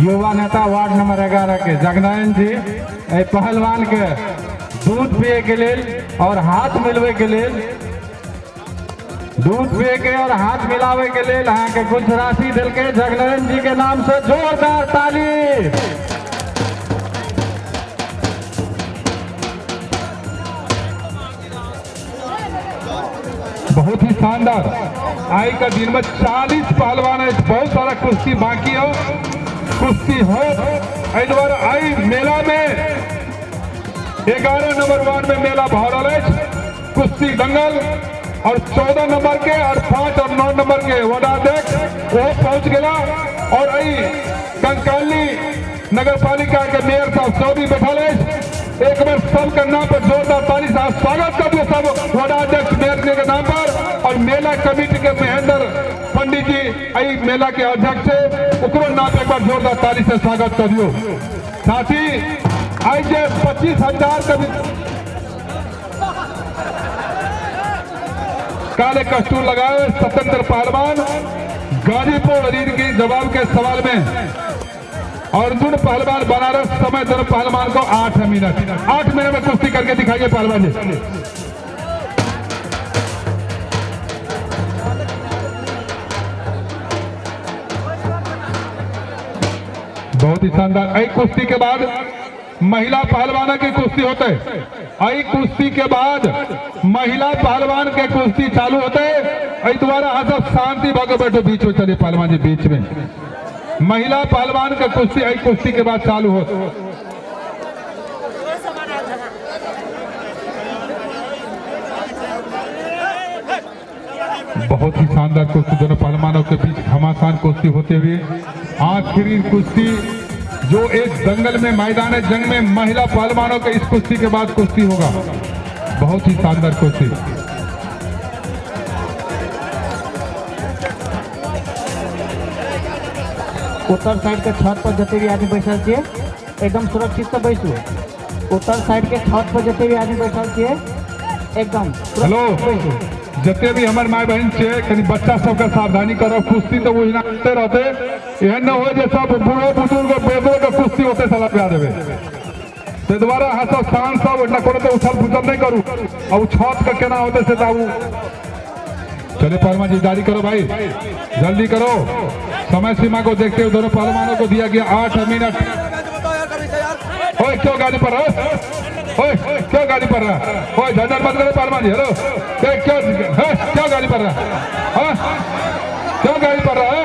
युवा नेता ward number 11 के जगनयन जी पहलवान के दूध पिए के लिए और हाथ मिलवे के लिए दूध पिए के और हाथ मिलावे के लिए यहाँ के कुछ राशि दिल के जगनयन जी के नाम से जोरदार ताली। बहुत ही शानदार आज का दिन में 40 पहलवान है, बहुत सारा कुश्ती बाकी हो, कुश्ती हो द्वारा आई मेला में 11 नंबर वार्ड में मेला भरल है कुश्ती दंगल और 14 नंबर के और 5 और 9 नंबर के वडाध्यक्ष वो पहुंच गया और आई कंकाली नगर पालिका के मेयर साहब सभी बैठल है। एक बार सबके नाम पर जोरदार ताली से स्वागत कर दिया सब वडाध्यक्ष मेयर के नाम पर और मेला कमेटी के महेंद्र पंडित जी आई मेला के अध्यक्ष है उकरो नाम एक बार जोरदार ताली से स्वागत कर दियो। साथ ही आज 25,000 का काले कस्तूर लगाए स्वतंत्र पहलवान गाजीपुर अजीर की जवाब के सवाल में अर्जुन पहलवान बनारस समय दोनों पहलवान को 8 मिनट में कुश्ती करके दिखाइए पहलवान जी। बहुत ही शानदार। आई कुश्ती के बाद महिला पहलवान की कुश्ती होते है। आई कुश्ती के बाद महिला पहलवान के कुश्ती चालू होते है। द्वारा सब शांति भागो बैठो बीच में चले पहलवान जी बीच में महिला पहलवान का कुश्ती आई कुश्ती के बाद चालू हो। बहुत ही शानदार कुश्ती दोनों पहलवानों के बीच घमासान कुश्ती होते हुए आखिरी कुश्ती जो एक दंगल में मैदान जंग में महिला पहलवानों के इस कुश्ती के बाद कुश्ती होगा। बहुत ही शानदार कुश्ती। उत्तर साइड के छत पर जते भी आदमी बैठल छे एकदम सुरक्षित से बैठू। उत्तर साइड के छत पर जते भी आदमी बैठल छे एकदम हेलो जते भी हमारे माय बहन छे कहीं बच्चा सबका सावधानी करो। कुश्ती तो वही नाते रहते यह न हो जे सब बूढ़ो बुजुर्ग बेदो के कुश्ती होते सला पे आ देवे ते द्वारा हाथ शान सब न करो तो उछल फुछल नहीं करू और छत का केना होते से ताऊ चले पहलवान जी जारी करो भाई जल्दी करो। समय सीमा को देखते हुए दोनों पहलवानों को दिया गया 8 मिनट। ओए क्यों गाड़ी पर रहा ओए क्यों गाड़ी पर रहा ओए झंझट बंद करो पहलवान जी। हेलो क्यों गाड़ी पर रहा क्यों गाड़ी पर रहा